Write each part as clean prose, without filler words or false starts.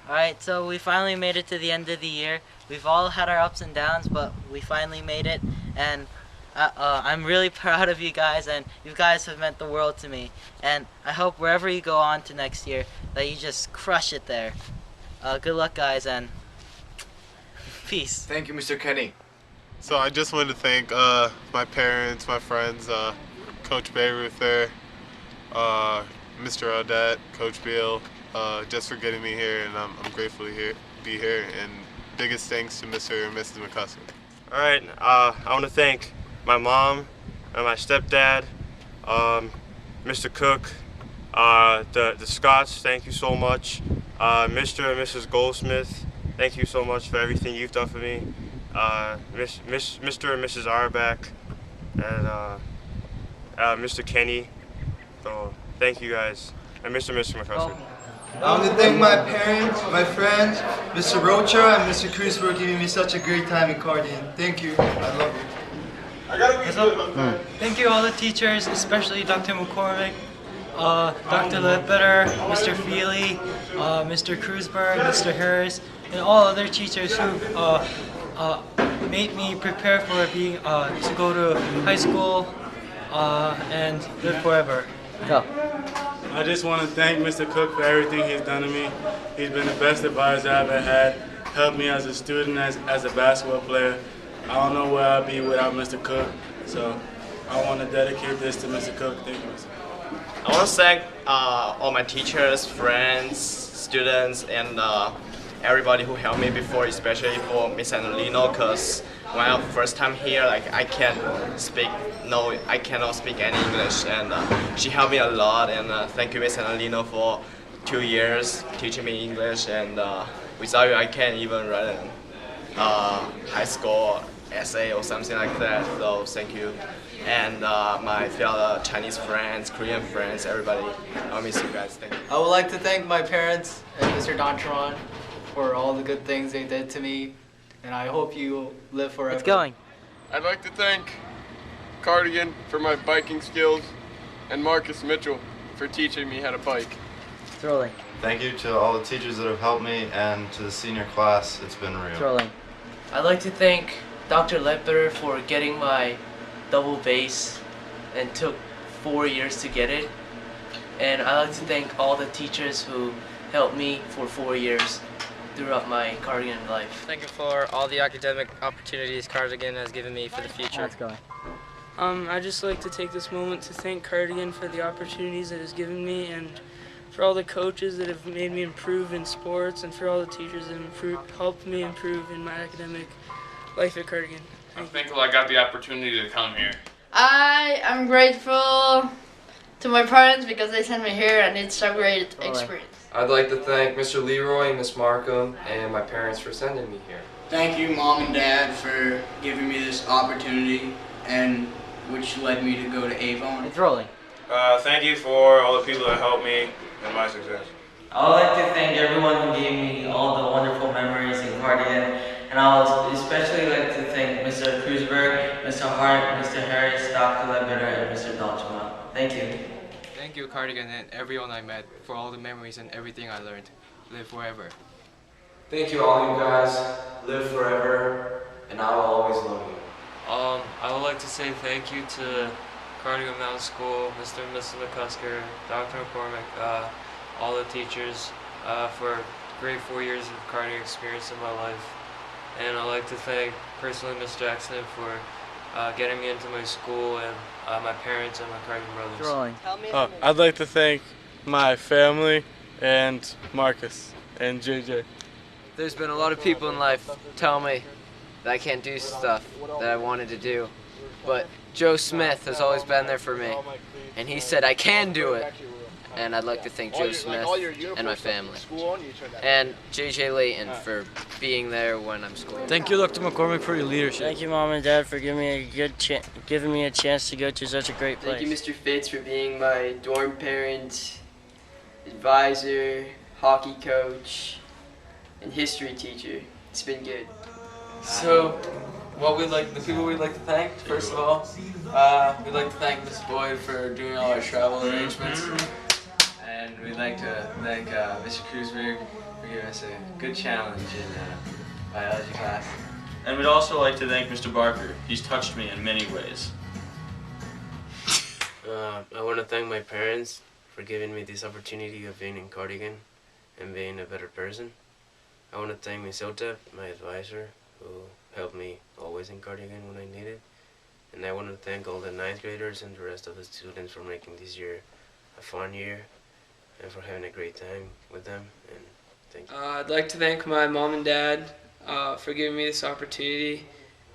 Alright, so we finally made it to the end of the year. We've all had our ups and downs, but we finally made it, and I'm really proud of you guys, and you guys have meant the world to me. And I hope wherever you go on to next year, that you just crush it there. Good luck, guys, and peace. Thank you, Mr. Kenny. So I just wanted to thank my parents, my friends, Coach Bayruth there, Mr. Odette, Coach Beal, just for getting me here, and I'm grateful to be here. And biggest thanks to Mr. and Mrs. McCusker. All right, I want to thank my mom and my stepdad, Mr. Cook, the Scotts, thank you so much. Mr. and Mrs. Goldsmith, thank you so much for everything you've done for me. Mr. and Mrs. Auerbach, and Mr. Kenny. So thank you guys, and Mr. McCusker. I want to thank my parents, my friends, Mr. Rocha and Mr. Cruz for giving me such a great time in Cardigan. Thank you. I love you. Thank you all the teachers, especially Dr. McCormick, Dr. Ledbetter, Mr. Feely, Mr. Kruzberg, Mr. Harris, and all other teachers who made me prepare for being to go to high school and live forever. Go. I just want to thank Mr. Cook for everything he's done to me. He's been the best advisor I've ever had, helped me as a student, as a basketball player. I don't know where I'd be without Mr. Cook, so I want to dedicate this to Mr. Cook. Thank you, Mr. Cook. I want to thank all my teachers, friends, students, and everybody who helped me before, especially for Miss Annalino, because when I first time here, I cannot speak any English, and she helped me a lot. And thank you, Miss Annalino, for 2 years teaching me English. And without you, I can't even write a high school essay or something like that. So thank you. And my fellow Chinese friends, Korean friends, everybody. I miss you guys. Thank you. I would like to thank my parents and Mr. Dontron for all the good things they did to me, and I hope you live forever. It's going. I'd like to thank Cardigan for my biking skills and Marcus Mitchell for teaching me how to bike. It's rolling. Thank you to all the teachers that have helped me and to the senior class. It's been real. It's rolling. I'd like to thank Dr. Ledbetter for getting my double bass and took 4 years to get it. And I'd like to thank all the teachers who helped me for 4 years throughout my Cardigan life. Thank you for all the academic opportunities Cardigan has given me for the future. Let's go. I'd just like to take this moment to thank Cardigan for the opportunities it has given me, and for all the coaches that have made me improve in sports, and for all the teachers that helped me improve in my academic life at Cardigan. I'm thankful I got the opportunity to come here. I am grateful to my parents because they sent me here, and it's a great experience. I'd like to thank Mr. Leroy, Miss Markham, and my parents for sending me here. Thank you, Mom and Dad, for giving me this opportunity, and which led me to go to Avon. It's rolling. Thank you for all the people that helped me in my success. I would like to thank everyone who gave me all the wonderful memories in Cardigan, and I would especially like to thank Mr. Kruzberg, Mr. Hart, Mr. Harris, Dr. Ledbetter, and Mr. Dalchman. Thank you. Thank you, Cardigan, and everyone I met for all the memories and everything I learned. Live forever. Thank you all you guys. Live forever, and I will always love you. I would like to say thank you to Cardigan Mountain School, Mr. and Mrs. McCusker, Dr. McCormick, all the teachers for great 4 years of Cardigan experience in my life. And I'd like to thank personally Mr. Jackson for getting me into my school, and my parents and my Cardigan brothers. I'd like to thank my family and Marcus and JJ. There's been a lot of people in life tell me that I can't do stuff that I wanted to do, but Joe Smith has always been there for me, and he said I can do it. And I'd like to thank Joe Smith and my family, and JJ Layton for being there when I'm schooling. Thank you, Dr. McCormick, for your leadership. Thank you, Mom and Dad, for giving me a chance to go to such a great place. Thank you, Mr. Fitz, for being my dorm parent, advisor, hockey coach, and history teacher. It's been good. So, the people we'd like to thank, first of all, we'd like to thank Miss Boyd for doing all our travel arrangements. And we'd like to thank Mr. Kruzberg for giving us a good challenge in biology class. And we'd also like to thank Mr. Barker. He's touched me in many ways. I want to thank my parents for giving me this opportunity of being in Cardigan and being a better person. I want to thank Ms. Otep, my advisor, who helped me always in Cardigan when I needed. And I want to thank all the 9th graders and the rest of the students for making this year a fun year and for having a great time with them. And thank you. I'd like to thank my mom and dad for giving me this opportunity.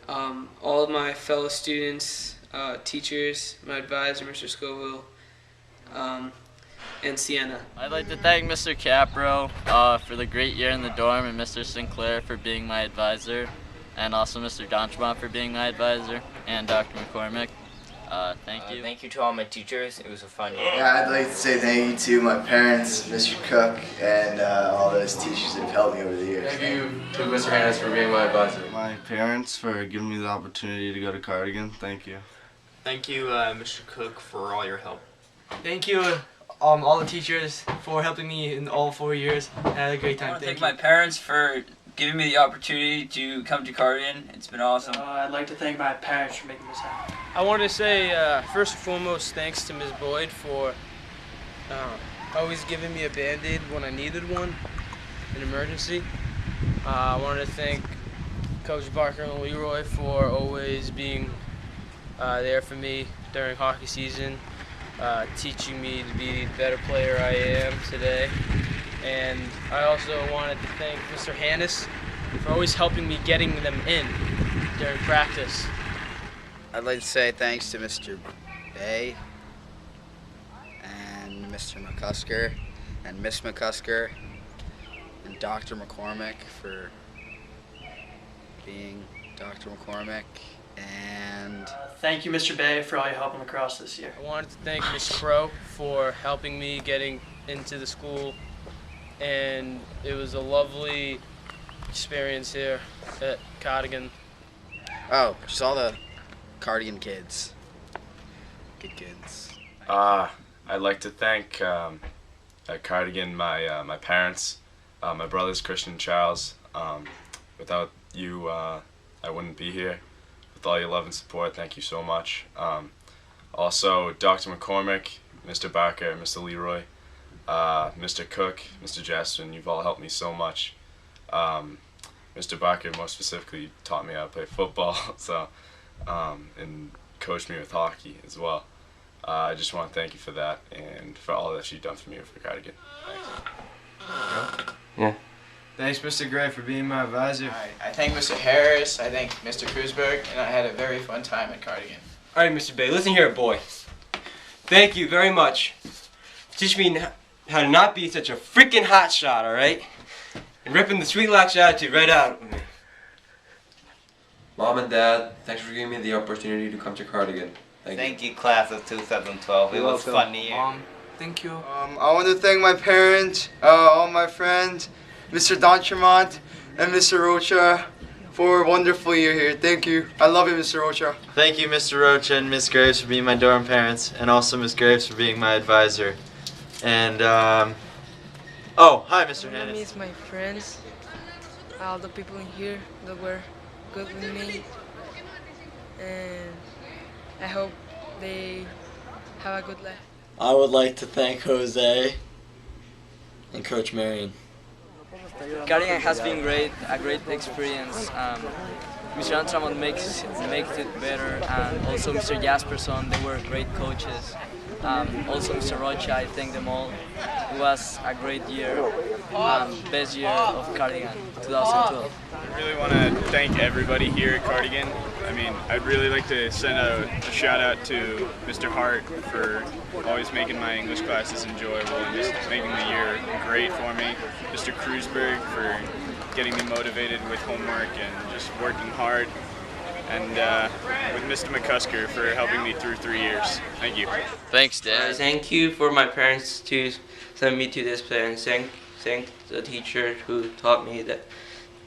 All of my fellow students, teachers, my advisor, Mr. Scoville, and Sienna. I'd like to thank Mr. Capro for the great year in the dorm, and Mr. Sinclair for being my advisor, and also Mr. Donchmont for being my advisor, and Dr. McCormick. Thank you. Thank you to all my teachers. It was a fun year. Yeah, I'd like to say thank you to my parents, Mr. Cook, and all those teachers that have helped me over the years. Thank you to Mr. Hannes for being my advisor. My parents for giving me the opportunity to go to Cardigan. Thank you. Thank you, Mr. Cook, for all your help. Thank you, all the teachers for helping me in all 4 years. I had a great time. I want to thank my parents for giving me the opportunity to come to Cardigan. It's been awesome. I'd like to thank my parents for making this happen. I want to say, first and foremost, thanks to Ms. Boyd for always giving me a Band-Aid when I needed one, an emergency. I want to thank Coach Barker and Leroy for always being there for me during hockey season, teaching me to be the better player I am today. And I also wanted to thank Mr. Hannes for always helping me getting them in during practice. I'd like to say thanks to Mr. Bay and Mr. McCusker and Miss McCusker and Dr. McCormick for being Dr. McCormick. And thank you, Mr. Bay, for all your help on the cross this year. I wanted to thank Ms. Crow for helping me getting into the school, and it was a lovely experience here at Cardigan. Oh, just all the Cardigan kids. Good kids. I'd like to thank at Cardigan my parents, my brothers Christian and Charles. Without you, I wouldn't be here. With all your love and support, thank you so much. Also, Dr. McCormick, Mr. Barker, Mr. Leroy, Mr. Cook, Mr. Justin, you've all helped me so much. Mr. Barker, more specifically, taught me how to play football, so and coached me with hockey as well. I just want to thank you for that and for all that you've done for me for Cardigan. Thanks. Yeah. Thanks, Mr. Gray, for being my advisor. Alright, I thank Mr. Harris, I thank Mr. Kreuzberg, and I had a very fun time at Cardigan. Alright, Mr. Bay, listen here, boy. Thank you very much for teaching me how to not be such a freaking hotshot, alright? And ripping the Sweet Locks attitude right out of me. Mom and Dad, thanks for giving me the opportunity to come to Cardigan. Thank you, class of 2012. It was fun year. Thank you. I want to thank my parents, all my friends, Mr. Dontremont, and Mr. Rocha for a wonderful year here. Thank you. I love you, Mr. Rocha. Thank you, Mr. Rocha and Miss Graves for being my dorm parents, and also Miss Graves for being my advisor. And, oh, hi, Mr. I Hannes. miss my friends, all the people in here that were good with me, and I hope they have a good life. I would like to thank Jose and Coach Marion. Cardigan has been great, a great experience. Mr. Antramont makes it better, and also Mr. Jasperson, they were great coaches. Also Mr. Rocha, I thank them all. It was a great year, best year of Cardigan, 2012. I really want to thank everybody here at Cardigan. I mean, I'd really like to send a shout out to Mr. Hart for always making my English classes enjoyable and just making the year great for me. Mr. Kreuzberg for getting me motivated with homework and just working hard. And with Mr. McCusker for helping me through 3 years. Thank you. Thanks, Dad. Thank you for my parents to send me to this place, and thank the teacher who taught me that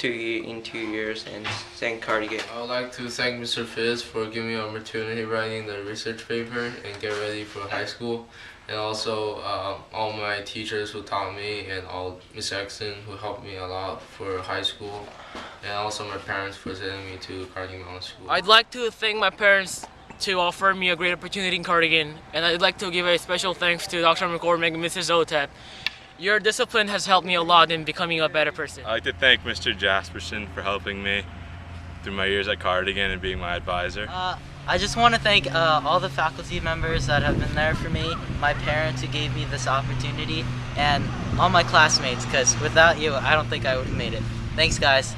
in 2 years, and thank Cardigan. I would like to thank Mr. Fizz for giving me an opportunity writing the research paper and get ready for high school. And also all my teachers who taught me, and all Miss Exton who helped me a lot for high school, and also my parents for sending me to Cardigan Mountain School. I'd like to thank my parents to offer me a great opportunity in Cardigan, and I'd like to give a special thanks to Dr. McCormick and Mrs. Zotep. Your discipline has helped me a lot in becoming a better person. I'd like to thank Mr. Jasperson for helping me through my years at Cardigan and being my advisor. I just want to thank all the faculty members that have been there for me, my parents who gave me this opportunity, and all my classmates, because without you, I don't think I would have made it. Thanks, guys.